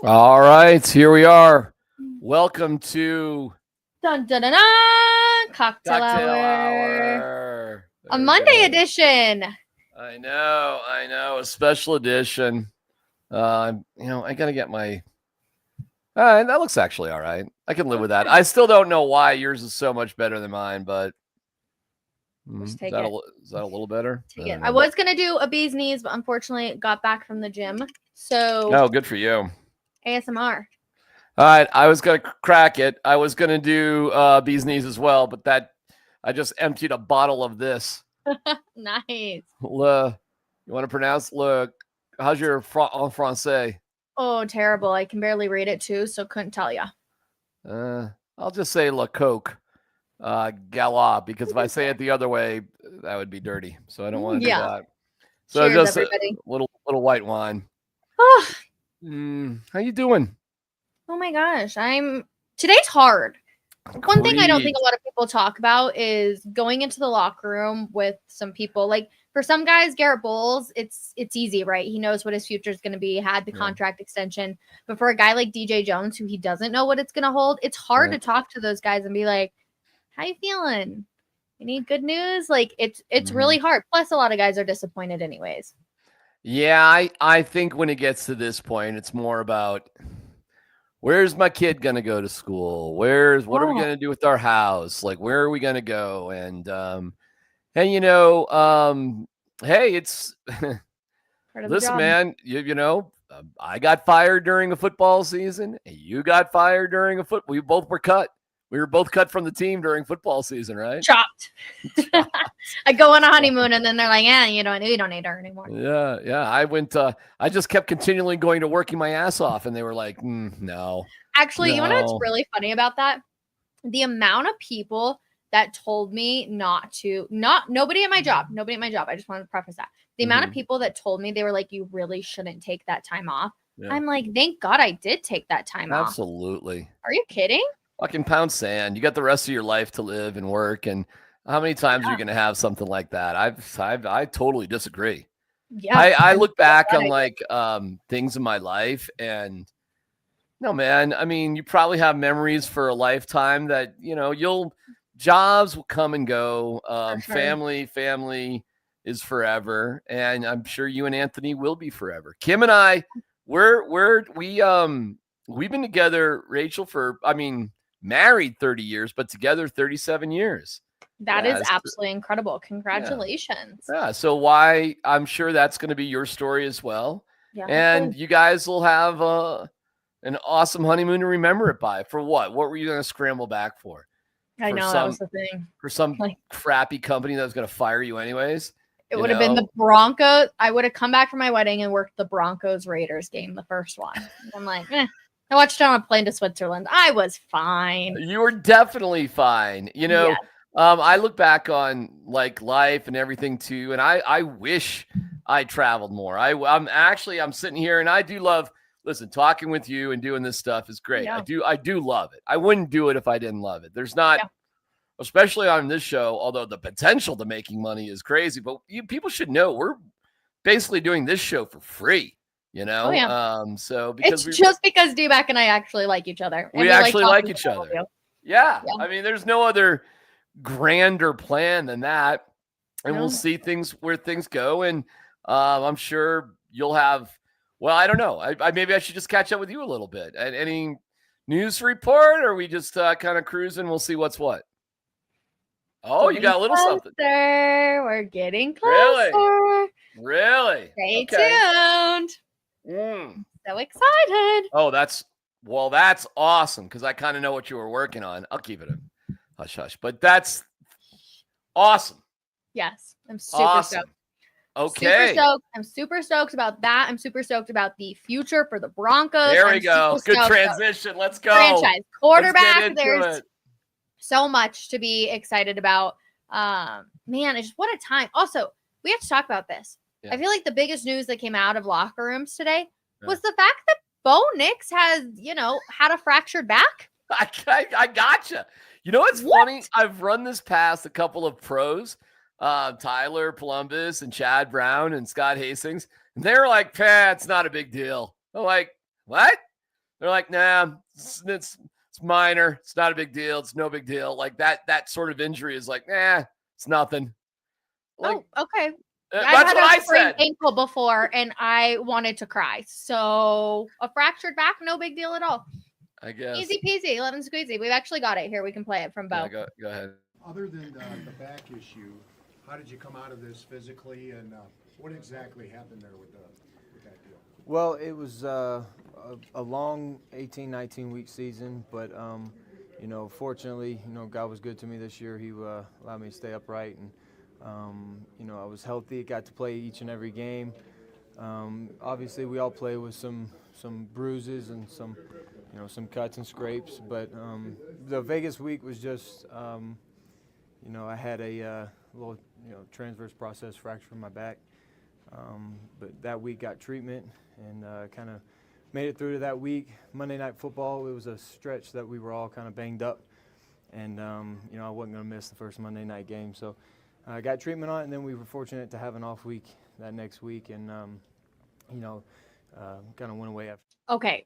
All right, here we are. Welcome to Dun, dun, dun, dun. Cocktail hour. A Monday edition. I know. A special edition. I got to get my... that looks actually all right. I can live with that. I still don't know why yours is so much better than mine, but... Is that a little better? I was going to do a bee's knees, but unfortunately got back from the gym. So... Oh, good for you. ASMR. All right, I was going to crack it. I was going to do bee's knees as well, but I just emptied a bottle of this. Nice. You want to pronounce how's your en français? Oh, terrible. I can barely read it too, so couldn't tell you. I'll just say La Coke Gala, because if I say it the other way, that would be dirty. So I don't want to do that. So cheers, just everybody. A little white wine. How you doing? Oh my gosh, today's hard. One thing I don't think a lot of people talk about is going into the locker room with some people. Like for some guys, Garrett Bolles, it's easy, right? He knows what his future is going to be, had the contract extension. But for a guy like DJ Jones, who he doesn't know what it's going to hold, it's hard to talk to those guys and be like, how you feeling? You need good news? Like it's really hard. Plus a lot of guys are disappointed anyways. Yeah, I think when it gets to this point, it's more about... Where's my kid going to go to school? What are we going to do with our house? Like, where are we going to go? And, hey, it's, listen, man, I got fired during a football season. You got fired during we both were cut. We were both cut from the team during football season, right? Chopped. I go on a honeymoon and then they're like, you don't need her anymore. Yeah. I just kept continually going to working my ass off and they were like, no. Actually, you know what's really funny about that? The amount of people that told me nobody at my job. I just wanted to preface that. The amount of people that told me, they were like, you really shouldn't take that time off. Yeah. I'm like, thank God I did take that time off. Absolutely. Are you kidding? Fucking pound sand. You got the rest of your life to live and work. And how many times are you going to have something like that? I totally disagree. Yeah. I look back on like things in my life and no, man, I mean, you probably have memories for a lifetime that, jobs will come and go. Sure. Family is forever. And I'm sure you and Anthony will be forever. Kim and I, we've been together, Rachel, married 30 years, but together 37 years. That is absolutely incredible. Congratulations. Yeah. So I'm sure that's going to be your story as well. Yeah. And you guys will have an awesome honeymoon to remember it by. For what? What were you going to scramble back for? I know that was the thing. For some crappy company that was going to fire you anyways? It would have been the Broncos. I would have come back from my wedding and worked the Broncos-Raiders game, the first one. I'm like, I watched it on a plane to Switzerland. I was fine. You were definitely fine. Yes. I look back on like life and everything too, and I wish I traveled more. I'm sitting here and I do love, talking with you and doing this stuff is great. Yeah. I do love it. I wouldn't do it if I didn't love it. There's not, especially on this show, although the potential to making money is crazy, but people should know we're basically doing this show for free. So because just because DMac and I actually like each other. We actually like each other. Yeah. I mean, there's no other grander plan than that. And we'll see where things go. And I'm sure you'll have, I don't know. Maybe I should just catch up with you a little bit. And any news report, or we just kind of cruising? We'll see what's what. Oh, you got a little something. We're getting closer. Really? Stay tuned. So excited. Oh, that's awesome because I kind of know what you were working on. I'll keep it a hush hush, but that's awesome. Yes, I'm super stoked. Okay. I'm super stoked about that. I'm super stoked about the future for the Broncos. There we go. Good transition. Let's go. Franchise quarterback. There's so much to be excited about. Man, it's just what a time. Also, we have to talk about this. Yeah. I feel like the biggest news that came out of locker rooms today was the fact that Bo Nix has, had a fractured back. I gotcha. You know what's funny? I've run this past a couple of pros, Tyler Columbus and Chad Brown and Scott Hastings. And they're like, it's not a big deal. I'm like, what? They're like, nah, it's minor. It's not a big deal. It's no big deal. Like that sort of injury is like, it's nothing. Like, okay. That's what I said. Ankle before, and I wanted to cry. So a fractured back, no big deal at all. I guess. Easy peasy, lemon squeezy. We've actually got it here. We can play it from Bo. Yeah, go ahead. Other than the back issue, how did you come out of this physically, and what exactly happened there with that deal? Well, it was a long 18, 19-week season, but fortunately, God was good to me this year. He allowed me to stay upright, and I was healthy. Got to play each and every game. Obviously, we all play with some bruises and some cuts and scrapes, but the Vegas week was just, I had a little, transverse process fracture in my back, but that week got treatment and kind of made it through to that week. Monday Night Football, it was a stretch that we were all kind of banged up, and I wasn't going to miss the first Monday night game, so I got treatment on it, and then we were fortunate to have an off week that next week, and kind of went away after. Okay.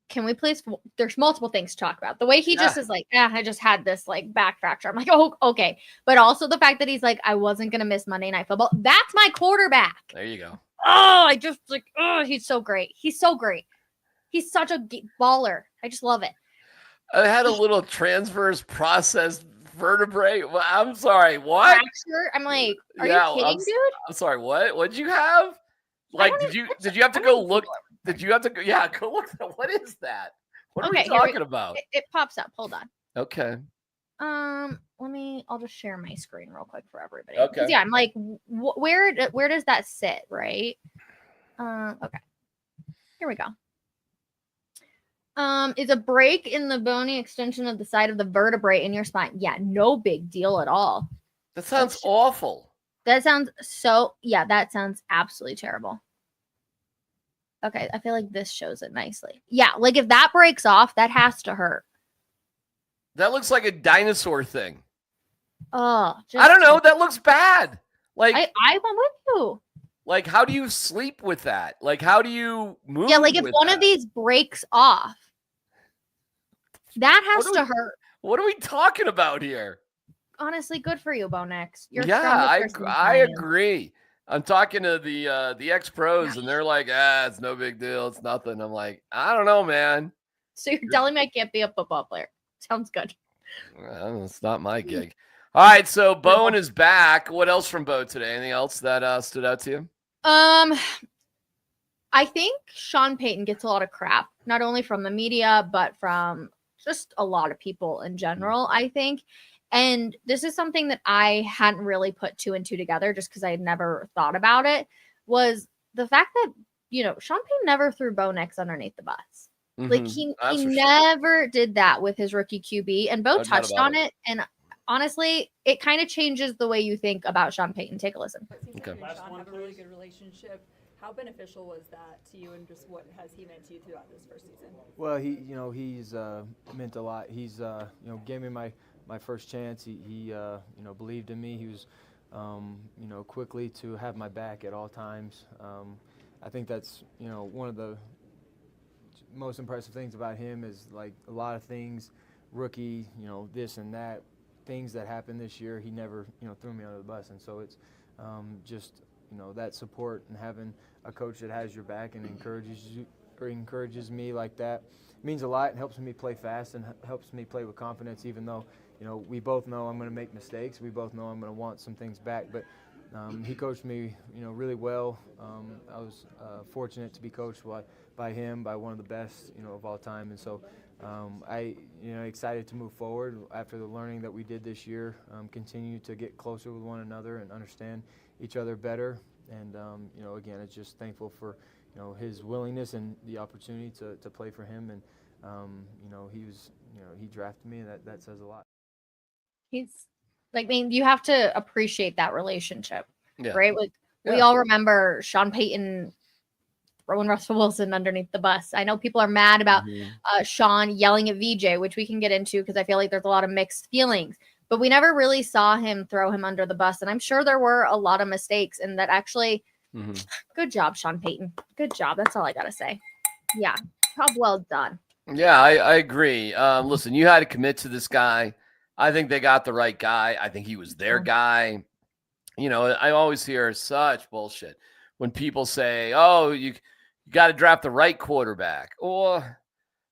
Can we please? There's multiple things to talk about. The way he just is like, I just had this like back fracture. I'm like, oh, okay. But also the fact that he's like, I wasn't going to miss Monday Night Football. That's my quarterback. There you go. Oh, I just like, he's so great. He's so great. He's such a baller. I just love it. I had a little transverse process vertebrae. Well, I'm sorry. What? Fracture? I'm like, are you kidding, dude? I'm sorry. What? What did you have? Like, did you have to go look? Did you have to go? Yeah, go look. What is that? What are we talking about? It pops up. Hold on. Okay. I'll just share my screen real quick for everybody. Okay. Yeah, I'm like, where does that sit? Right. Okay. Here we go. Is a break in the bony extension of the side of the vertebrae in your spine. Yeah, no big deal at all. That sounds awful. That sounds that sounds absolutely terrible. Okay, I feel like this shows it nicely. Yeah, like if that breaks off, that has to hurt. That looks like a dinosaur thing. Oh, I don't know. That looks bad. Like I went with you. Like, how do you sleep with that? Like, how do you move? Yeah, like if one of these breaks off, that has to hurt. What are we talking about here? Honestly, good for you, Bonex. I agree. I'm talking to the ex-pros, and they're like, it's no big deal. It's nothing. I'm like, I don't know, man. So you're telling me I can't be a football player? Sounds good. Well, it's not my gig. All right, so Bowen is back. What else from Bo today? Anything else that stood out to you? I think Sean Payton gets a lot of crap, not only from the media, but from just a lot of people in general, I think. And this is something that I hadn't really put two and two together just because I had never thought about it, was the fact that, Sean Payton never threw Bo Nix underneath the bus. Mm-hmm. Like he never did that with his rookie QB, and Bo touched on it. And honestly, it kind of changes the way you think about Sean Payton. Take a listen. Okay. Sean have a really good relationship. How beneficial was that to you, and just what has he meant to you throughout this first season? Well, he's meant a lot. He's gave me my first chance. He believed in me. He was quickly to have my back at all times. I think that's one of the most impressive things about him is like a lot of things, rookie, this and that, things that happened this year. He never threw me under the bus, and so it's just that support and having a coach that has your back and encourages me like that means a lot. It helps me play fast and helps me play with confidence, even though we both know I'm going to make mistakes. We both know I'm going to want some things back, but he coached me really well. I was fortunate to be coached by him, by one of the best of all time, and so I excited to move forward after the learning that we did this year, continue to get closer with one another and understand each other better, and again, it's just thankful for his willingness and the opportunity to play for him, and he drafted me, and that says a lot. He's like, you have to appreciate that relationship, right? Like we all remember Sean Payton throwing Russell Wilson underneath the bus. I know people are mad about Sean yelling at VJ, which we can get into because I feel like there's a lot of mixed feelings. But we never really saw him throw him under the bus. And I'm sure there were a lot of mistakes. And that actually, good job, Sean Payton. Good job. That's all I got to say. Yeah. Job well done. Yeah, I agree. Listen, you had to commit to this guy. I think they got the right guy. I think he was their guy. You know, I always hear such bullshit when people say, oh, you got to draft the right quarterback. Or,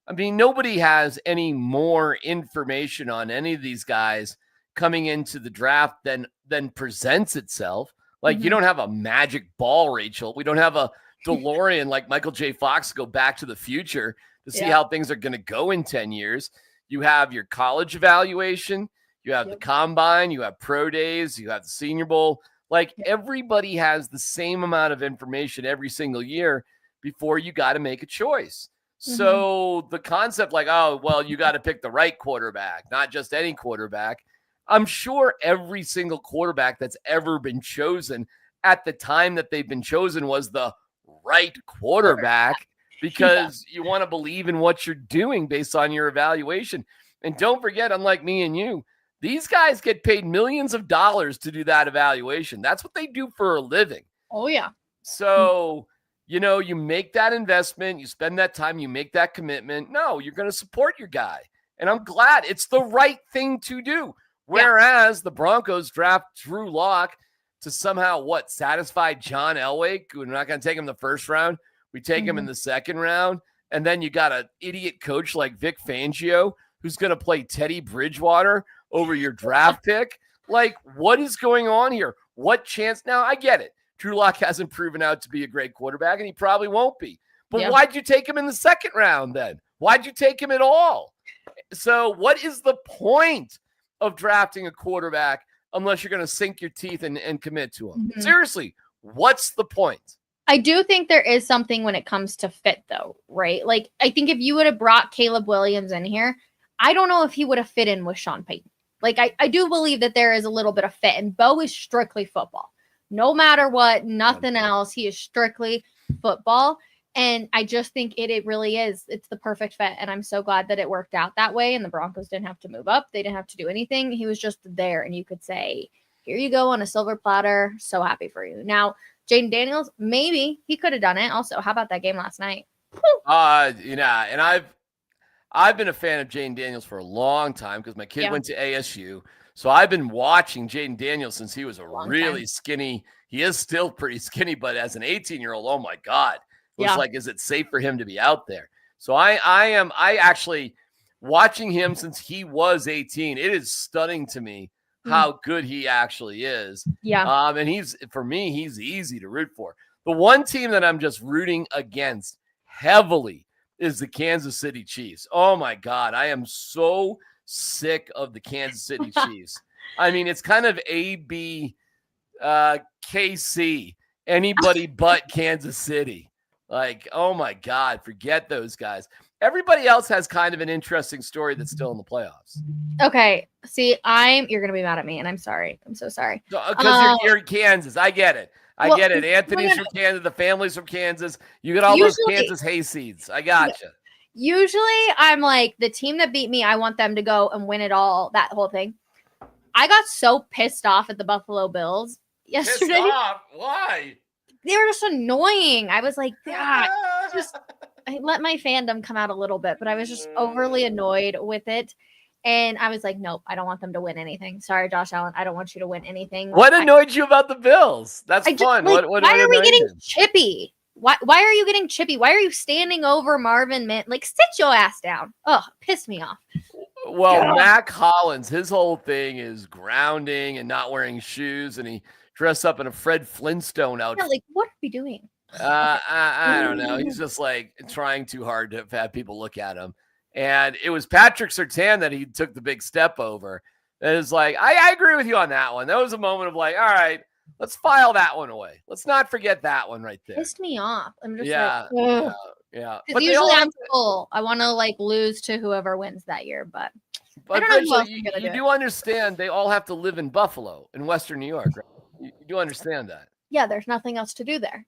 I mean, nobody has any more information on any of these guys coming into the draft than presents itself. Like, you don't have a magic ball, Rachel. We don't have a DeLorean like Michael J. Fox to go back to the future to see how things are going to go in 10 years. You have your college evaluation. You have the combine. You have pro days. You have the Senior Bowl. Like, everybody has the same amount of information every single year before you got to make a choice. So the concept like, oh, well, you got to pick the right quarterback, not just any quarterback. I'm sure every single quarterback that's ever been chosen at the time that they've been chosen was the right quarterback because you want to believe in what you're doing based on your evaluation. And don't forget, unlike me and you, these guys get paid millions of dollars to do that evaluation. That's what they do for a living. Oh, yeah. So, you know, you make that investment, you spend that time, you make that commitment. No, you're going to support your guy. And I'm glad it's the right thing to do. Whereas the Broncos draft Drew Lock to somehow satisfy John Elway. We're not going to take him the first round. We take him in the second round. And then you got an idiot coach like Vic Fangio who's going to play Teddy Bridgewater over your draft pick. Like, what is going on here? What chance? Now, I get it. Drew Lock hasn't proven out to be a great quarterback, and he probably won't be. But why'd you take him in the second round then? Why'd you take him at all? So what is the point of drafting a quarterback unless you're going to sink your teeth and commit to him? Seriously, what's the point? I do think there is something when it comes to fit, though, right? Like, I think if you would have brought Caleb Williams in here, I don't know if he would have fit in with Sean Payton. Like, I do believe that there is a little bit of fit, and Bo is strictly football. No matter what, nothing else. He is strictly football. And I just think it really is. It's the perfect fit. And I'm so glad that it worked out that way. And the Broncos didn't have to move up. They didn't have to do anything. He was just there. And you could say, here you go on a silver platter. So happy for you. Now, Jaden Daniels, maybe he could have done it. Also, how about that game last night? You know, and I've been a fan of Jaden Daniels for a long time because my kid went to ASU. So I've been watching Jaden Daniels since he was a really skinny. He is still pretty skinny, but as an 18-year-old, oh my God. It was like, is it safe for him to be out there? So I actually watching him since he was 18. It is stunning to me how good he actually is. Yeah. And for me, he's easy to root for. The one team that I'm just rooting against heavily is the Kansas City Chiefs. Oh my God. I am so sick of the Kansas City Chiefs. I mean, it's kind of AB KC, anybody but Kansas City. Like, oh my God, forget those guys. Everybody else has kind of an interesting story that's still in the playoffs. Okay. See, you're going to be mad at me, and I'm sorry. I'm so sorry. Because you're in Kansas. I get it. I get it. Anthony's from Kansas. The family's from Kansas. You get all those Kansas hayseeds. I gotcha. Usually I'm like, the team that beat me, I want them to go and win it all, that whole thing. I got so pissed off at the Buffalo Bills yesterday. Pissed off? Why? They were just annoying. I was like, I let my fandom come out a little bit, but I was just overly annoyed with it. And I was like, nope, I don't want them to win anything. Sorry, Josh Allen. I don't want you to win anything. What annoyed you about the Bills? That's fun. Like, why are we getting chippy? Why are you getting chippy? Why are you standing over Marvin Mitt? Like, sit your ass down. Oh, piss me off. Well, Mac Hollins, his whole thing is grounding and not wearing shoes, and he dressed up in a Fred Flintstone outfit. Yeah, like, what are we doing? I don't know. He's just like trying too hard to have people look at him. And it was Patrick Surtain that he took the big step over. And it's like, I agree with you on that one. That was a moment of like, all right, let's file that one away. Let's not forget that one right there. Pissed me off. I'm just yeah. Because usually I'm full. I want to like lose to whoever wins that year, but I don't know you do understand they all have to live in Buffalo in Western New York, right? You do understand that. Yeah, there's nothing else to do there.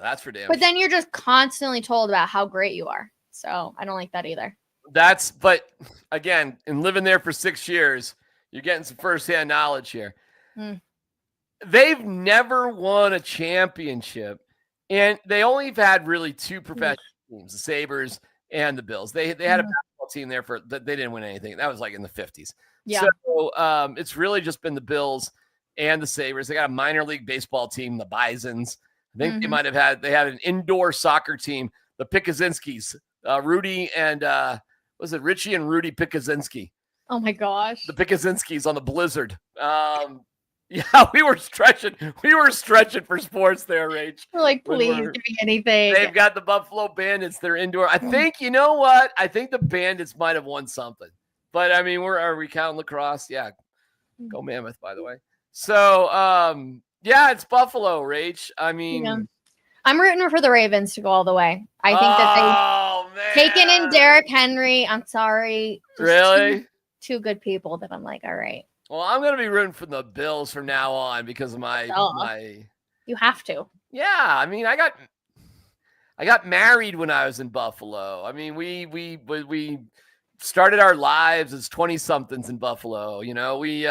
That's for damn. But then you're just constantly told about how great you are. So I don't like that either. But again, in living there for 6 years, you're getting some firsthand knowledge here. They've never won a championship, and they only have had really two professional teams, the Sabres and the Bills. They had a basketball team there they didn't win anything. That was like in the 50s. Yeah. So it's really just been the Bills and the Sabres. They got a minor league baseball team, the Bisons. I think they had an indoor soccer team, the Pikuzinskis, Rudy and was it Richie and Rudy Pikuzinski? Oh my gosh. The Pikuzinskis on the Blizzard. Yeah, we were stretching for sports there, Rach. We're like, please give me anything. They've got the Buffalo Bandits. They're indoor. I think, you know what? I think the Bandits might have won something. But I mean, are we counting lacrosse? Yeah. Go Mammoth, by the way. So yeah, it's Buffalo, Rach. I mean, I'm rooting for the Ravens to go all the way. I think that they've taken in Derrick Henry. I'm sorry. Really? Two good people that I'm like, all right. Well, I'm going to be rooting for the Bills from now on because of my You have to. Yeah, I mean, I got married when I was in Buffalo. I mean, we started our lives as 20-somethings in Buffalo. You know, we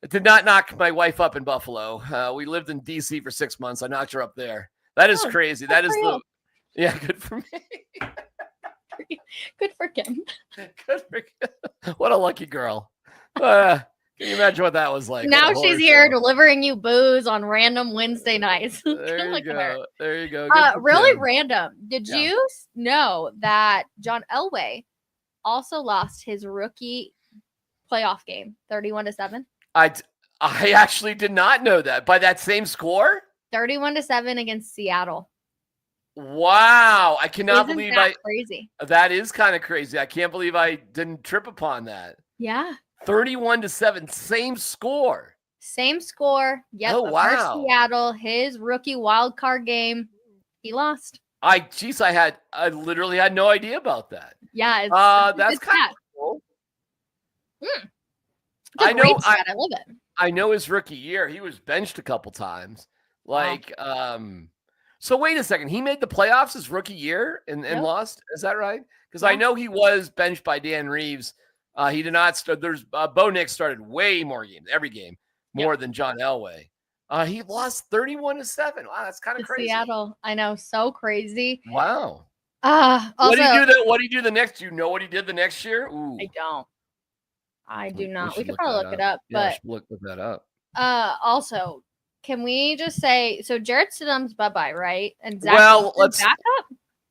did not knock my wife up in Buffalo. We lived in D.C. for 6 months. I knocked her up there. That is crazy. That is good for me. Good for Kim. Good for Kim. What a lucky girl. Can you imagine what that was like? Now she's here delivering you booze on random Wednesday nights. There you go. There you go. Really random. Did you know that John Elway also lost his rookie playoff game 31-7? I actually did not know that. By that same score? 31-7 against Seattle. Wow. I cannot believe crazy. That is kind of crazy. I can't believe I didn't trip upon that. Yeah. 31-7, same score. Same score. Yep. Oh, wow. Seattle, his rookie wild card game, he lost. I literally had no idea about that. Yeah. That's kind of cool. I know. I love it. I know his rookie year, he was benched a couple times. So wait a second. He made the playoffs his rookie year and lost. Is that right? Because I know he was benched by Dan Reeves. He did not start. Bo Nix started way more games, every game, more than John Elway. He lost 31-7. Wow, that's kind of crazy. Seattle, I know, so crazy. Wow. Also, what did he do the next? Do you know what he did the next year? Ooh. I don't. I do not. We could probably look it up, but look that up. Also, can we just say so? Jarrett Stidham's bye, right? And Zach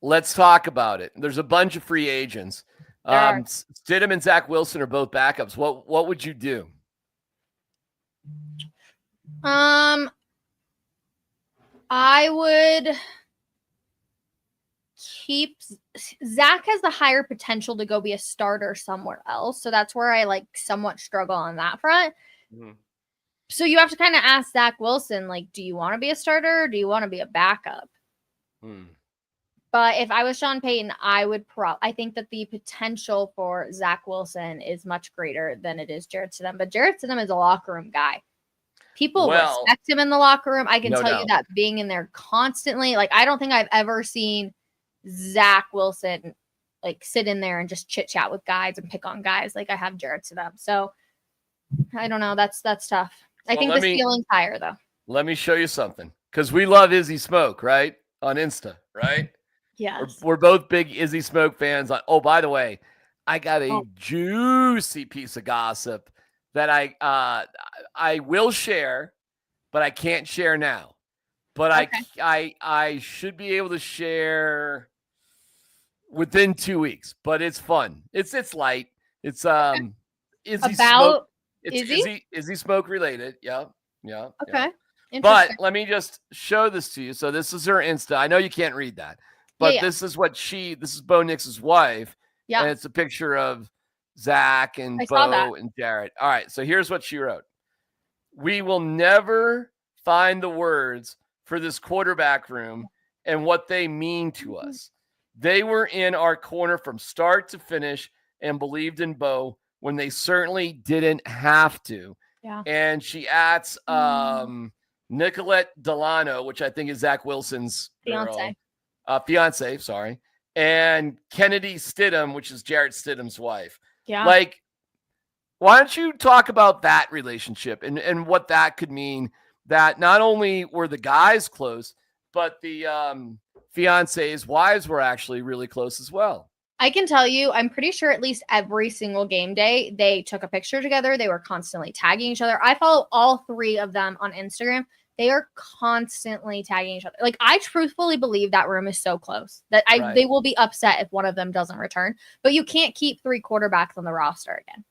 let's talk about it. There's a bunch of free agents. Stidham and Zach Wilson are both backups. What would you do? I would keep Zach has the higher potential to go be a starter somewhere else. So that's where I somewhat struggle on that front. Mm-hmm. So you have to kind of ask Zach Wilson, do you want to be a starter or do you want to be a backup? But if I was Sean Payton, I would I think that the potential for Zach Wilson is much greater than it is Jarrett Stidham. But Jarrett Stidham is a locker room guy. People respect him in the locker room. I can tell you that being in there constantly. I don't think I've ever seen Zach Wilson sit in there and just chit chat with guys and pick on guys like I have Jarrett Stidham. So I don't know. That's tough. I think the ceiling's higher though. Let me show you something because we love Izzy Smoke, right? On Insta, right? Yes. We're both big Izzy Smoke fans. Oh, by the way, I got a juicy piece of gossip that I will share, but I can't share now. But I should be able to share within 2 weeks. But it's fun. It's light. It's Izzy Smoke. It's Izzy Smoke related. Yeah. Okay. Yeah. But let me just show this to you. So this is her Insta. I know you can't read that. But this is this is Bo Nix's wife. Yeah. And it's a picture of Zach and Bo and Jarrett. All right. So here's what she wrote. We will never find the words for this quarterback room and what they mean to us. They were in our corner from start to finish and believed in Bo when they certainly didn't have to. Yeah. And she adds Nicolette Delano, which I think is Zach Wilson's fiance, sorry, and Kennedy Stidham, which is Jarrett Stidham's wife. Yeah. Why don't you talk about that relationship and what that could mean, that not only were the guys close, but the fiancés' wives were actually really close as well. I can tell you, I'm pretty sure at least every single game day, they took a picture together. They were constantly tagging each other. I follow all 3 of them on Instagram. They are constantly tagging each other. Like, I truthfully believe that room is so close that they will be upset if one of them doesn't return. But you can't keep 3 quarterbacks on the roster again.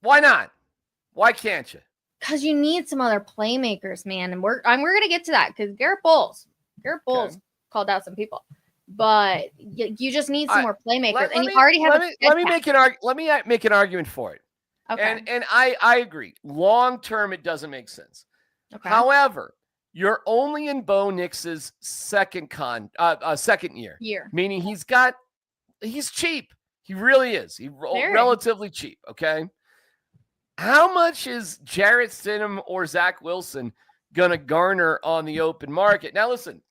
Why not? Why can't you? Because you need some other playmakers, man. And we're going to get to that because Garrett Bolles called out some people. But you just need some more playmakers. And you already have let me make an argument for it. Okay. And I agree. Long term, it doesn't make sense. Okay. However, you're only in Bo Nix's second year. Meaning he's cheap. He really is. He's relatively cheap. Okay. How much is Jarrett Stidham or Zach Wilson going to garner on the open market? Now, listen,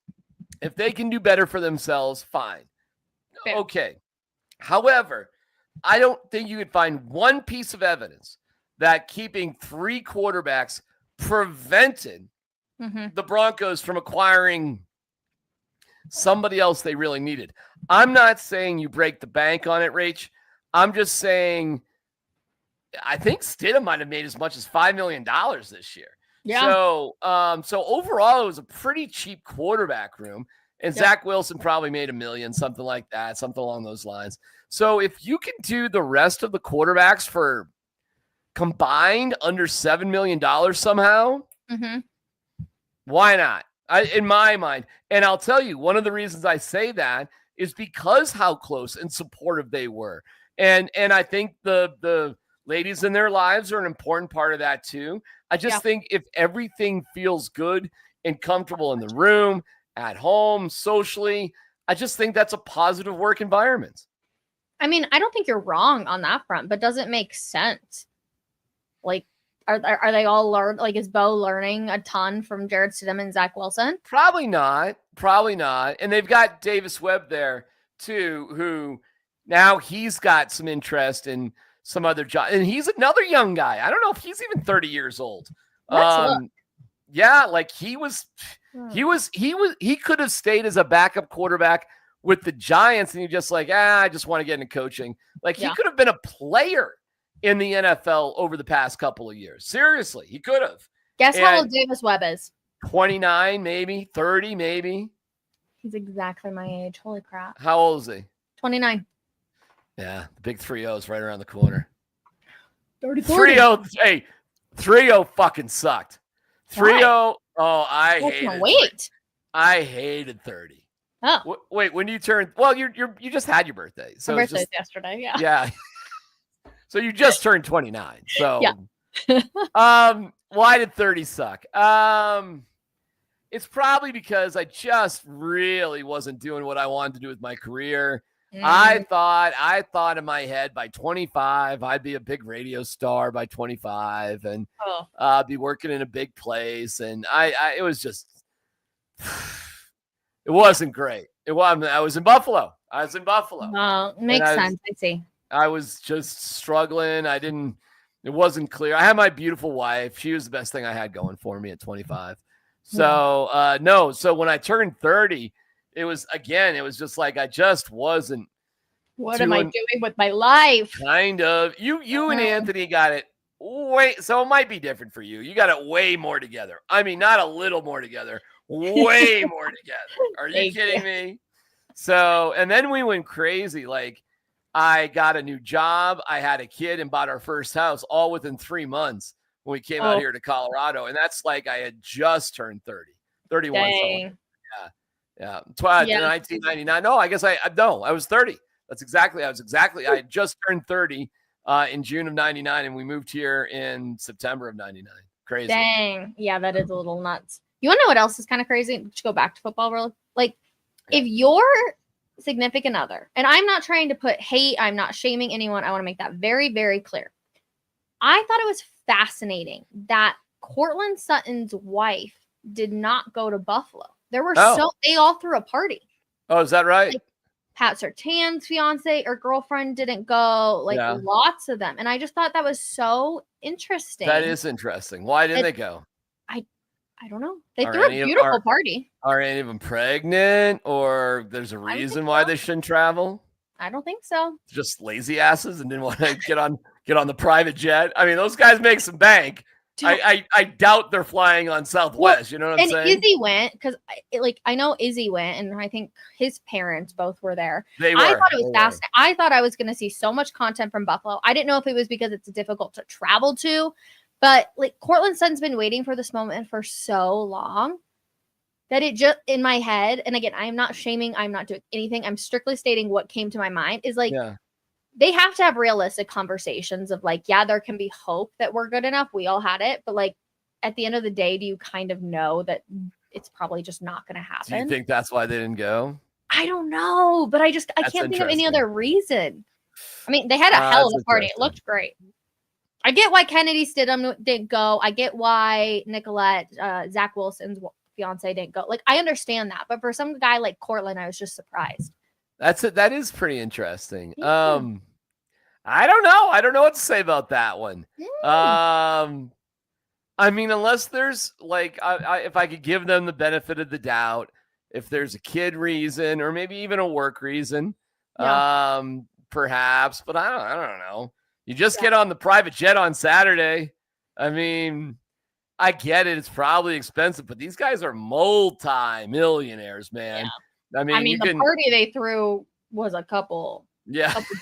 if they can do better for themselves, fine. Fair. Okay. However, I don't think you could find one piece of evidence that keeping 3 quarterbacks prevented the Broncos from acquiring somebody else they really needed. I'm not saying you break the bank on it, Rach. I'm just saying I think Stidham might have made as much as $5 million this year. Yeah. So overall, it was a pretty cheap quarterback room. And Zach Wilson probably made $1 million, something like that, something along those lines. So if you can do the rest of the quarterbacks for combined under $7 million somehow, why not? In my mind. And I'll tell you, one of the reasons I say that is because how close and supportive they were. And I think the ladies in their lives are an important part of that too. I just think if everything feels good and comfortable in the room, at home, socially, I just think that's a positive work environment. I mean, I don't think you're wrong on that front, but does it make sense? Like, are they all like, is Bo learning a ton from Jarrett Stidham and Zach Wilson? Probably not. And they've got Davis Webb there too, who now he's got some interest in some other job. And he's another young guy. I don't know if he's even 30 years old. Yeah, like he could have stayed as a backup quarterback with the Giants, and you're just like, I just want to get into coaching. Like he could have been a player in the NFL over the past couple of years. Seriously, he could have. Guess how old Davis Webb is? 29, maybe 30, maybe. He's exactly my age. Holy crap! How old is he? 29. Yeah, the big 3-0's right around the corner. 30-40. 3-0. Hey, 3-0 fucking sucked. 3-0. Oh, I hated. Wait. I hated 30. Oh. Wait, when you turned? Well, you just had your birthday. So my birthday's yesterday. Yeah. Yeah. So you just turned 29. So yeah. Why did 30 suck? It's probably because I just really wasn't doing what I wanted to do with my career. I thought in my head by 25, I'd be a big radio star by 25 and be working in a big place. And it was just, it wasn't great. I was in Buffalo. Well, makes sense. I see. I was just struggling. It wasn't clear. I had my beautiful wife. She was the best thing I had going for me at 25. So, no. So when I turned 30, it was just like, I just wasn't. What am I doing with my life? Kind of. You and Anthony got it so it might be different for you. You got it way more together. I mean, not a little more together, way more together. Are you kidding me? So, and then we went crazy. Like, I got a new job. I had a kid and bought our first house all within 3 months when we came out here to Colorado. And that's like I had just turned 30, 31. Dang. Yeah. 1999. No, I guess I was 30. I had just turned 30 in June of 99, and we moved here in September of 99. Crazy. Dang. Yeah, that is a little nuts. You want to know what else is kind of crazy? Just go back to football real. Like, if your significant other, and I'm not trying to put hate, I'm not shaming anyone. I want to make that very, very clear. I thought it was fascinating that Cortland Sutton's wife did not go to Buffalo. There were they all threw a party. Oh, is that right? Like, Pat Surtain's fiance or girlfriend didn't go. Like lots of them, and I just thought that was so interesting. That is interesting. Why didn't they go? I don't know. They Are threw a any of- beautiful party. Are any of them pregnant, or there's a I don't reason think why so. they shouldn't travel? I don't think so. Just lazy asses and didn't want to get on the private jet. I mean, those guys make some bank. I doubt they're flying on Southwest. You know what I'm saying? Izzy went because I know Izzy went, and I think his parents both were there. They were. I thought it was fascinating. I thought I was going to see so much content from Buffalo. I didn't know if it was because it's difficult to travel to, but like Cortland Sutton's been waiting for this moment for so long that it just in my head. And again, I'm not shaming. I'm not doing anything. I'm strictly stating what came to my mind is like. Yeah. They have to have realistic conversations of like, yeah, there can be hope that we're good enough. We all had it. But like at the end of the day, do you kind of know that it's probably just not going to happen? Do you think that's why they didn't go? I don't know. But I can't think of any other reason. I mean, they had a hell of a party. It looked great. I get why Kennedy Stidham didn't go. I get why Nicolette, Zach Wilson's fiance didn't go. Like, I understand that. But for some guy like Cortland, I was just surprised. That is pretty interesting. I don't know. I don't know what to say about that one. I mean, unless there's like, if I could give them the benefit of the doubt, if there's a kid reason or maybe even a work reason, perhaps. But I don't know. You just get on the private jet on Saturday. I mean, I get it. It's probably expensive, but these guys are multi-millionaires, man. Yeah. I mean, the party they threw was a couple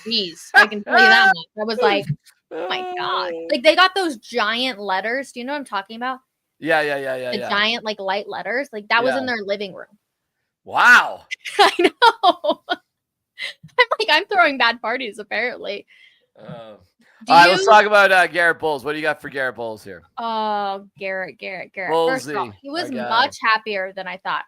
G's. I can tell you that much. I was like, oh my God. Like they got those giant letters. Do you know what I'm talking about? Yeah. The giant like light letters. Like that was in their living room. Wow. I know. I'm throwing bad parties apparently. All right, let's talk about Garrett Bolles. What do you got for Garrett Bolles here? Oh, Garrett. Bolles-y, First of all, he was much happier than I thought.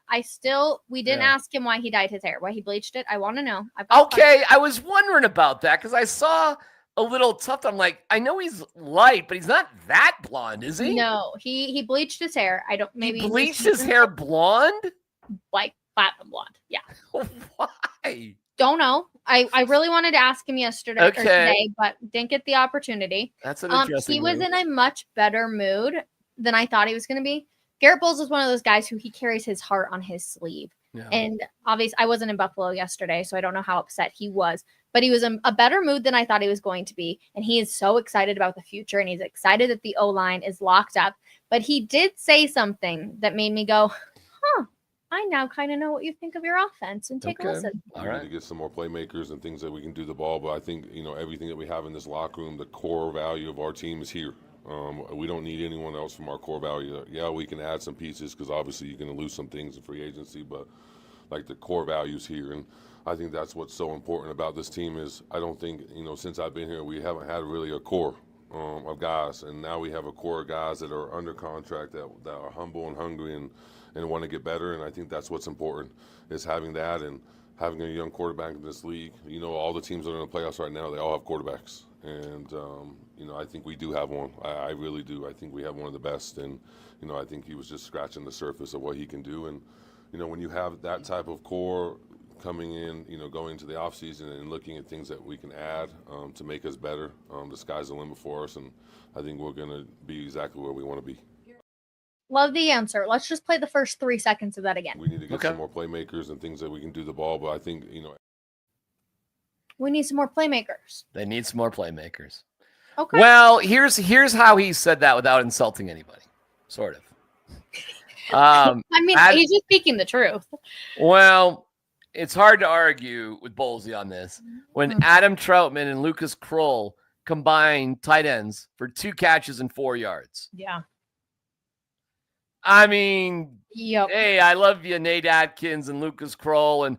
We didn't ask him why he dyed his hair, why he bleached it. I want to know. Okay, I was wondering about that because I saw a little tuft. I'm like, I know he's light, but he's not that blonde, is he? No, he bleached his hair. He bleached his hair blonde? Like platinum blonde. Yeah. Why? Don't know. I really wanted to ask him yesterday or today, but didn't get the opportunity. That's an interesting He was in a much better mood than I thought he was going to be. Garrett Bolles is one of those guys who he carries his heart on his sleeve. Yeah. And obviously, I wasn't in Buffalo yesterday, so I don't know how upset he was. But he was in a better mood than I thought he was going to be. And he is so excited about the future, and he's excited that the O-line is locked up. But he did say something that made me go, I now kind of know what you think of your offense and take a listen. All right. We need to get some more playmakers and things that we can do the ball. But I think, everything that we have in this locker room, the core value of our team is here. We don't need anyone else from our core value. Yeah, we can add some pieces because obviously you're going to lose some things in free agency, but like the core value's here. And I think that's what's so important about this team is I don't think, since I've been here, we haven't had really a core of guys. And now we have a core of guys that are under contract that are humble and hungry and want to get better, and I think that's what's important is having that and having a young quarterback in this league. All the teams that are in the playoffs right now, they all have quarterbacks, and I think we do have one. I really do. I think we have one of the best, and I think he was just scratching the surface of what he can do. And when you have that type of core coming in, going into the offseason and looking at things that we can add to make us better, the sky's the limit for us, and I think we're going to be exactly where we want to be. Love the answer. Let's just play the first 3 seconds of that again. We need to get some more playmakers and things that we can do the ball, but I think, we need some more playmakers. They need some more playmakers. Okay. Well, here's how he said that without insulting anybody, sort of. He's just speaking the truth. Well, it's hard to argue with Bolles on this. When Adam Troutman and Lucas Kroll combined tight ends for 2 catches and 4 yards. Yeah. I mean, yep. Hey, I love you, Nate Atkins and Lucas Kroll, and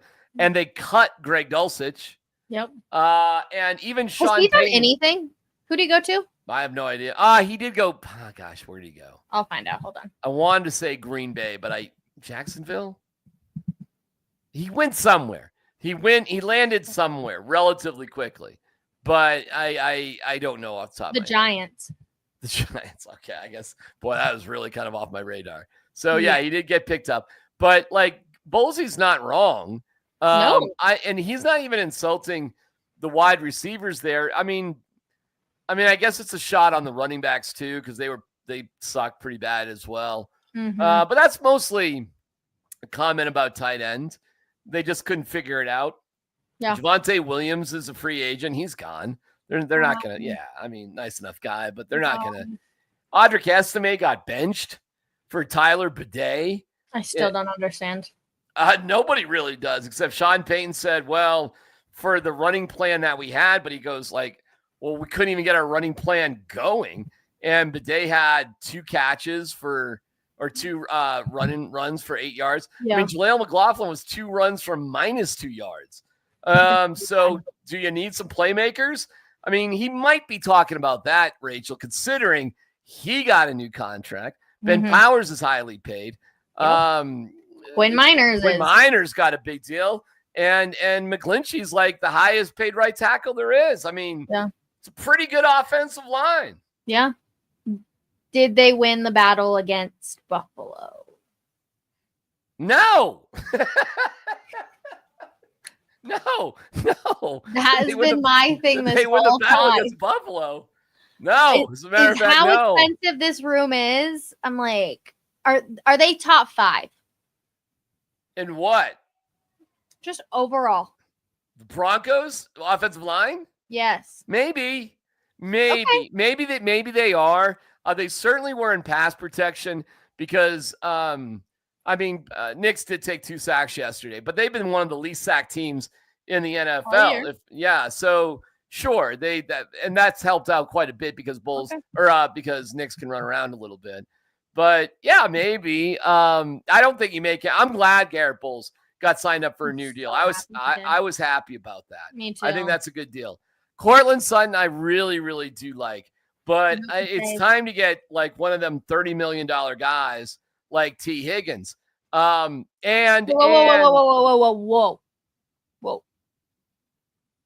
they cut Greg Dulcich. Yep. And even Sean Has he done Payton, anything? Who did he go to? I have no idea. He did go. Oh, gosh, where did he go? I'll find out. Hold on. I wanted to say Green Bay, but Jacksonville. He went somewhere. He landed somewhere relatively quickly, but I don't know off the top. The Giants. The Giants. Okay, I guess. Boy, that was really kind of off my radar. So yeah, he did get picked up, but like Bolsey's not wrong. No. And he's not even insulting the wide receivers there. I mean, I guess it's a shot on the running backs too because they sucked pretty bad as well. But that's mostly a comment about tight end. They just couldn't figure it out. Yeah. Javonte Williams is a free agent. He's gone. They're not going to, nice enough guy, but they're not going to. Audric Estime got benched for Tyler Bidet. I still don't understand. Nobody really does, except Sean Payton said, well, for the running plan that we had, but he goes like, well, we couldn't even get our running plan going. And Bidet had 2 catches or 2 runs for 8 yards. Yeah. I mean, Jaleel McLaughlin was 2 runs from -2 yards. So do you need some playmakers? I mean, he might be talking about that, Rachel, considering he got a new contract. Ben Powers is highly paid. Quinn Minor's got a big deal. And McGlinchey's like the highest paid right tackle there is. I mean, it's a pretty good offensive line. Yeah. Did they win the battle against Buffalo? No. No. That has been my thing this They win the whole battle time. against Buffalo. No. As a matter of fact, how no. expensive this room is. I'm like, are they top 5? In what? Just overall. The Broncos offensive line? Yes. Maybe. Okay. Maybe they are. They certainly were in pass protection because Knicks did take 2 sacks yesterday, but they've been one of the least sacked teams in the NFL. So sure, that's helped out quite a bit because because Knicks can run around a little bit. But yeah, maybe. I don't think you make it. I'm glad Garrett Bolles got signed up for a new deal. I was happy about that. Me too. I think that's a good deal. Cortland Sutton, I really, really do like, but it's time to get like one of them $30 million guys like T. Higgins. Whoa.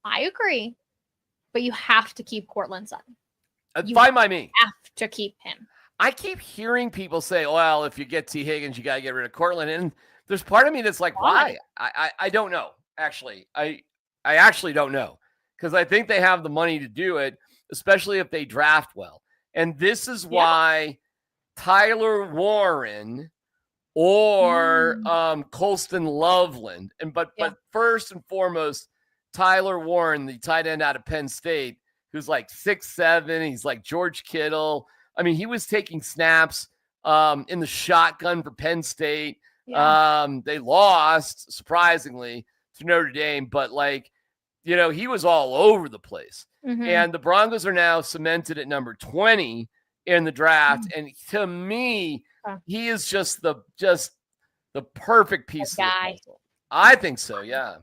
I agree, but you have to keep Cortland Sutton. Fine by me. Have to keep him. I keep hearing people say, well, if you get T. Higgins, you got to get rid of Cortland. And there's part of me that's like, why? I don't know. Actually, I actually don't know because I think they have the money to do it, especially if they draft well. And this is why Tyler Warren or Colston Loveland. But first and foremost, Tyler Warren, the tight end out of Penn State, who's like 6'7". He's like George Kittle. I mean, he was taking snaps in the shotgun for Penn State. Yeah. They lost, surprisingly, to Notre Dame, but he was all over the place. And the Broncos are now cemented at number 20 in the draft. And to me, he is just the perfect piece of the puzzle. I think so, yeah.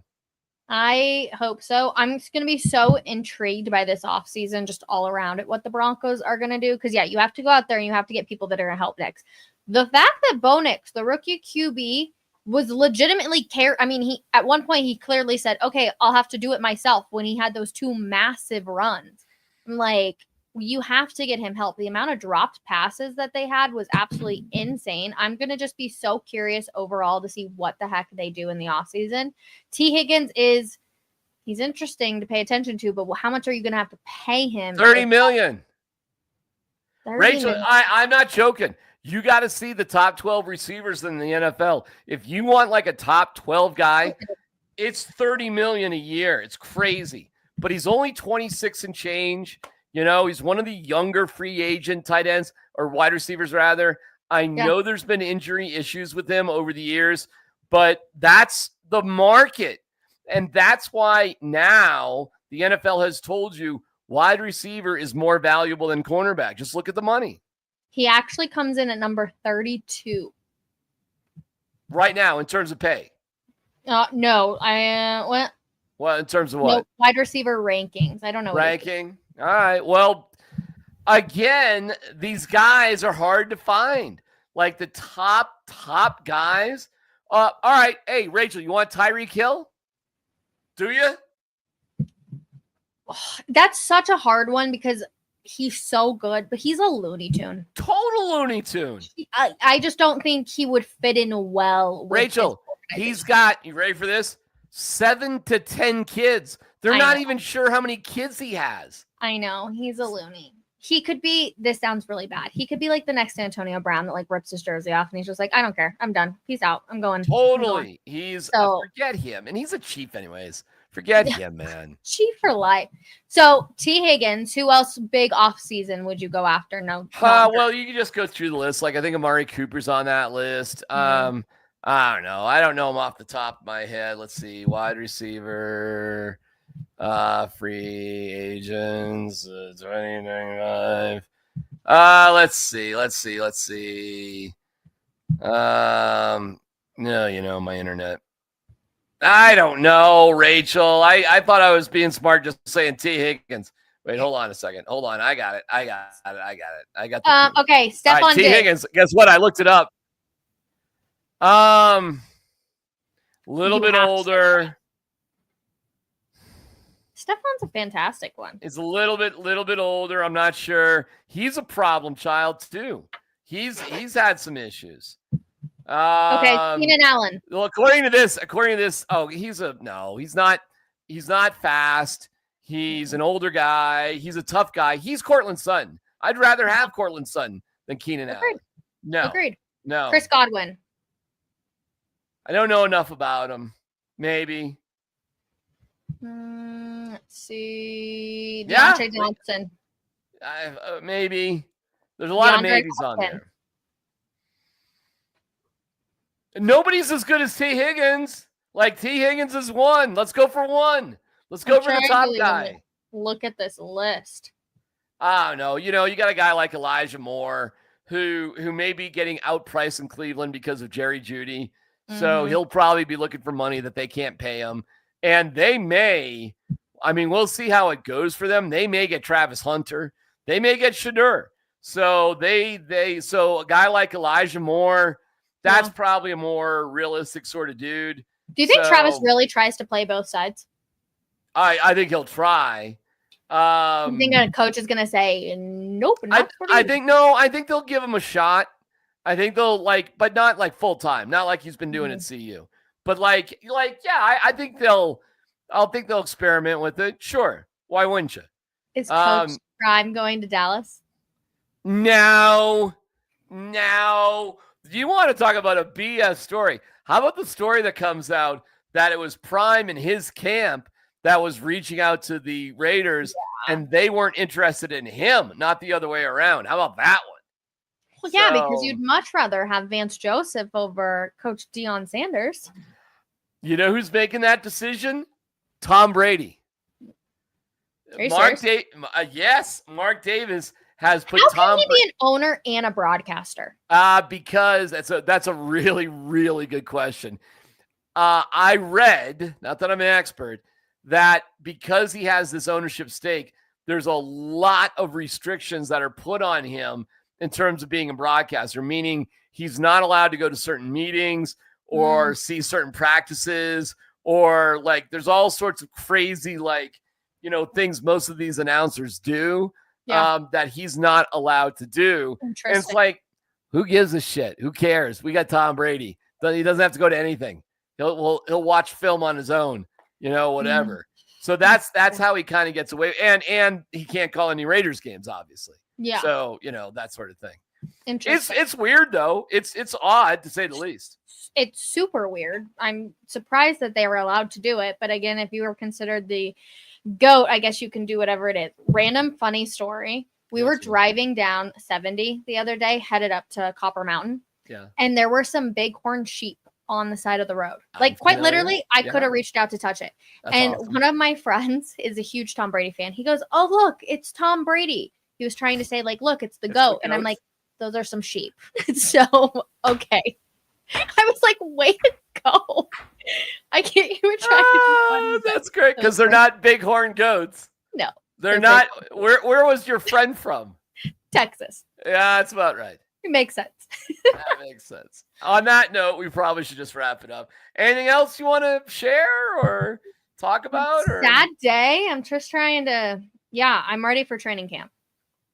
I hope so. I'm just going to be so intrigued by this offseason, just all around at what the Broncos are going to do. Because, you have to go out there and you have to get people that are going to help next. The fact that Bo Nix, the rookie QB, was legitimately he at one point he clearly said, okay, I'll have to do it myself when he had those 2 massive runs. I'm like, you have to get him help. The amount of dropped passes that they had was absolutely insane. I'm going to just be so curious overall to see what the heck they do in the offseason. T. Higgins he's interesting to pay attention to, but how much are you going to have to pay him? $30 million. Rachel, million. I'm not joking. You got to see the top 12 receivers in the NFL. If you want like a top 12 guy, it's $30 million a year. It's crazy. But he's only 26 and change. He's one of the younger free agent tight ends or wide receivers, rather. I know there's been injury issues with him over the years, but that's the market. And that's why now the NFL has told you wide receiver is more valuable than cornerback. Just look at the money. He actually comes in at number 32. Right now, in terms of pay. No. Well, in terms of what? No, wide receiver rankings. I don't know. Ranking. All right. Well, again, these guys are hard to find. Like the top guys. All right. Hey, Rachel, you want Tyreek Hill? Do you? That's such a hard one because he's so good, but he's a Looney Tune. Total Looney Tune. I just don't think he would fit in well with Rachel, he's got, you ready for this? 7 to 10 kids. They're not even sure how many kids he has. I know. He's a loony. he could be, this sounds really bad. He could be like the next Antonio Brown that like rips his jersey off and he's just like, I don't care. I'm done. Peace out. I'm going. Totally. He's forget him. And he's a Chief anyways. Forget him, man. Chief for life. So T. Higgins, who else big off season would you go after? No. Well, you can just go through the list. Like I think Amari Cooper's on that list. I don't know. I don't know him off the top of my head. Let's see. Wide receiver, free agents, 2025. Let's see. No, my internet. I don't know, Rachel. I thought I was being smart just saying T. Higgins. Wait, hold on a second. Hold on. I got it. I got the okay, Stephon right, T. Diggs. Higgins. Guess what? I looked it up. Little bit older. Stephon's a fantastic one. He's a little bit older. I'm not sure. He's a problem child too. He's had some issues. Okay, Keenan Allen. Well, according to this, he's not fast. He's an older guy. He's a tough guy. He's Cortland Sutton. I'd rather have Cortland Sutton than Keenan Allen. No. Agreed. No. Chris Godwin. I don't know enough about him. Maybe. Let's see. Deontay Johnson. Maybe. There's a lot of maybes on there. Nobody's as good as T. Higgins. Like T. Higgins is one. Let's go for one. Let's go for the top guy. Look at this list. I don't know. You got a guy like Elijah Moore who may be getting outpriced in Cleveland because of Jerry Jeudy. So he'll probably be looking for money that they can't pay him. And they may, we'll see how it goes for them. They may get Travis Hunter. They may get Shedeur. So so a guy like Elijah Moore, that's probably a more realistic sort of dude. Do you think Travis really tries to play both sides? I think he'll try. You think a coach is going to say, nope, I think they'll give him a shot. I think they'll but not like full time, not like he's been doing at CU, but I think they'll experiment with it. Sure. Why wouldn't you? Is Coach Prime going to Dallas? No. Do you want to talk about a BS story? How about the story that comes out that it was Prime in his camp that was reaching out to the Raiders and they weren't interested in him, not the other way around? How about that one? Well, yeah, because you'd much rather have Vance Joseph over Coach Deion Sanders. You know who's making that decision? Tom Brady. Mark Davis has put How can he be an owner and a broadcaster? Because that's a really, really good question. I read, not that I'm an expert, that because he has this ownership stake, there's a lot of restrictions that are put on him in terms of being a broadcaster, meaning he's not allowed to go to certain meetings or see certain practices, or there's all sorts of crazy, things most of these announcers do that he's not allowed to do. And it's who gives a shit? Who cares? We got Tom Brady. He doesn't have to go to anything. He'll watch film on his own, whatever. So that's how he kind of gets away. And he can't call any Raiders games, obviously. Yeah. So, that sort of thing. Interesting. It's weird though. It's odd to say the least. It's super weird. I'm surprised that they were allowed to do it. But again, if you were considered the GOAT, I guess you can do whatever it is. Random funny story. We were driving down 70 the other day, headed up to Copper Mountain. Yeah. And there were some bighorn sheep on the side of the road. Quite literally, I could have reached out to touch it. That's awesome. One of my friends is a huge Tom Brady fan. He goes, "Oh, look, it's Tom Brady." He was trying to say, look, it's the GOAT. And I'm like, those are some sheep. So, okay. I was like, way to go. I can't even try to be funny. That's great, because they're not bighorn goats. No. They're not. Where was your friend from? Texas. Yeah, that's about right. It makes sense. That makes sense. On that note, we probably should just wrap it up. Anything else you want to share or talk about? Sad day. I'm just trying to, I'm ready for training camp.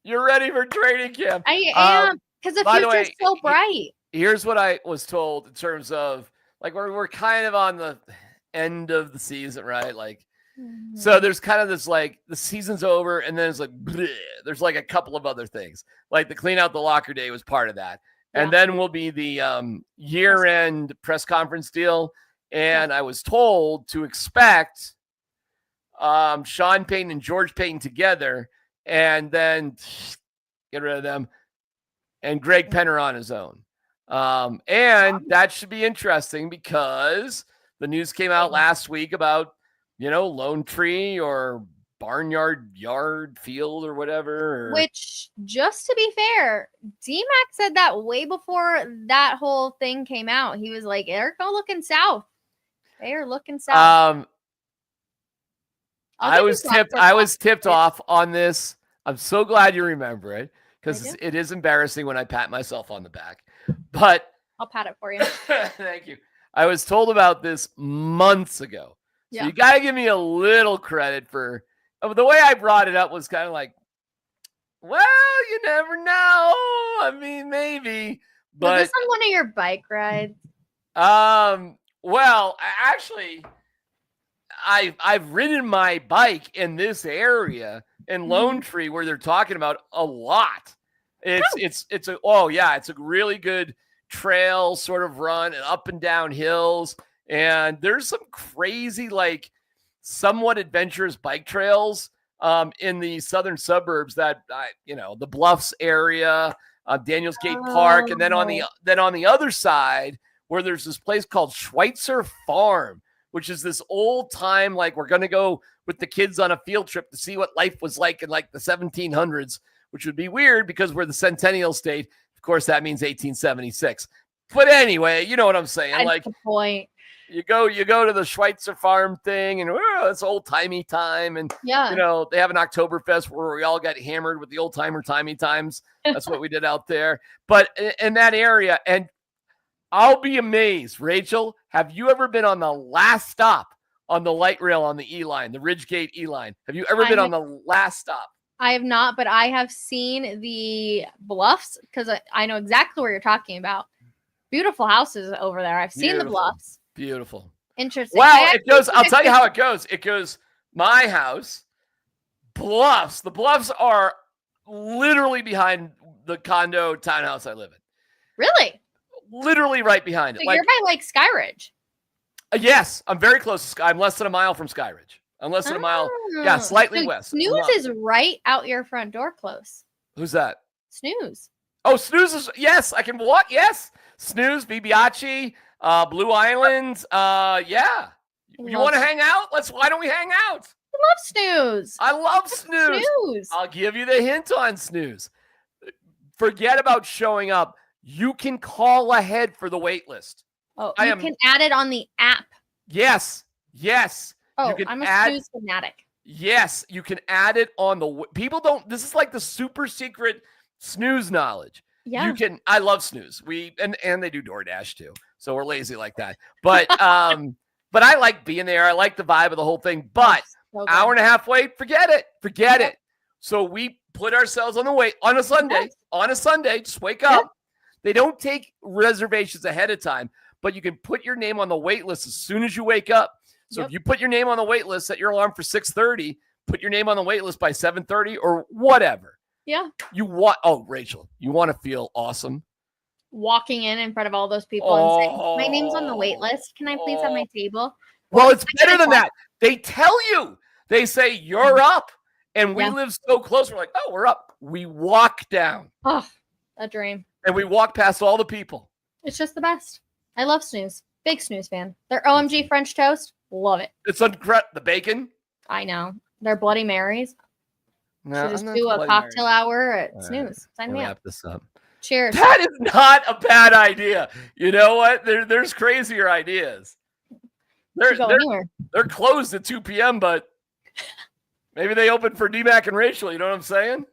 You're ready for training camp. I am, because the future's so bright. Here's what I was told in terms of we're kind of on the end of the season, right? So there's kind of this like the season's over, and then it's like bleh. There's like a couple of other things. Like the clean out the locker day was part of that. And then will be the year-end press conference deal. And I was told to expect Sean Payton and George Payton together, and then get rid of them, and Greg Penner on his own. And that should be interesting because the news came out last week about, Lone Tree or Barnyard Yard Field or whatever. Which, just to be fair, DMac said that way before that whole thing came out. He was like, they're looking south. They are looking south. I was tipped off on this. I'm so glad you remember it because it is embarrassing when I pat myself on the back. But I'll pat it for you. Thank you. I was told about this months ago. So you got to give me a little credit for the way I brought it up was kind of like, well, you never know. I mean, maybe. But was this on one of your bike rides? Well, actually, I've ridden my bike in this area in Lone Tree where they're talking about a lot. It's a really good trail sort of run and up and down hills. And there's some crazy, like somewhat adventurous bike trails in the southern suburbs that, the Bluffs area, Daniels Gate Park. And then on the other side where there's this place called Schweitzer Farm, which is this old time, like we're going to go with the kids on a field trip to see what life was like in like the 1700s, which would be weird because we're the Centennial State. Of course, that means 1876. But anyway, you know what I'm saying? That's like the point. You go to the Schweitzer Farm thing, and it's old timey time, and they have an Oktoberfest where we all got hammered with the old timey times. That's what we did out there. But in that area, and I'll be amazed, Rachel. Have you ever been on the last stop on the light rail on the E line, the Ridgegate E line? Have you ever been on the last stop? I have not, but I have seen the Bluffs because I know exactly what you're talking about. Beautiful houses over there. I've seen the Bluffs. Beautiful. Interesting. Well, it goes. I'll tell you how it goes. It goes my house, Bluffs. The Bluffs are literally behind the condo townhouse I live in. Really? Literally right behind it. So you're by like Skyridge. Yes, I'm very close. I'm less than a mile from Skyridge. I'm less than a mile. Yeah, slightly west. Snooze is right out your front door close. Who's that? Snooze. Oh, Snooze is, yes, I can walk. Yes. Snooze, Bibiachi, Blue Island. Yeah. You want to hang out? Why don't we hang out? I love Snooze. I love Snooze. I'll give you the hint on Snooze. Forget about showing up. You can call ahead for the wait list. Oh, you can add it on the app. Yes. Oh, I'm a Snooze fanatic. Yes, you can add it on the people don't. This is like the super secret Snooze knowledge. Yeah, I love Snooze. And they do DoorDash too, so we're lazy like that. But but I like being there. I like the vibe of the whole thing. But hour and a half wait, forget it. So we put ourselves on the wait on a Sunday. On a Sunday, just wake up. Yep. They don't take reservations ahead of time, but you can put your name on the wait list as soon as you wake up. So if you put your name on the wait list, set your alarm for 6:30, put your name on the wait list by 7:30 or whatever. Yeah. Rachel, you want to feel awesome? Walking in front of all those people and saying, my name's on the wait list. Can I please have my table? Well, it's better than that. They tell you. They say, you're up. And we live so close. We're like, oh, we're up. We walk down. Oh, a dream. And we walk past all the people. It's just the best. I love Snooze. Big Snooze fan. Their OMG French toast. Love it. It's incredible. The bacon. I know. Their Bloody Marys. No, so just do a cocktail hour at Snooze. Sign me up. Wrap this up. Cheers. That is not a bad idea. You know what? There's crazier ideas. They're closed at 2 p.m., but maybe they open for DMac and Rachel. You know what I'm saying?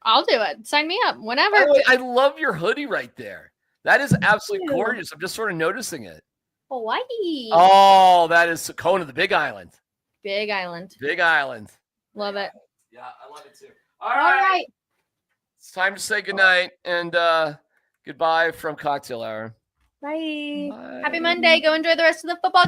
I'll do it. Sign me up whenever. I love your hoodie right there. That is absolutely gorgeous. I'm just sort of noticing it. Hawaii. Oh, that is Sakona, the Big Island. Big Island. Love it. Yeah, I love it too. All right. It's time to say goodnight and goodbye from Cocktail Hour. Bye. Happy Monday. Go enjoy the rest of the football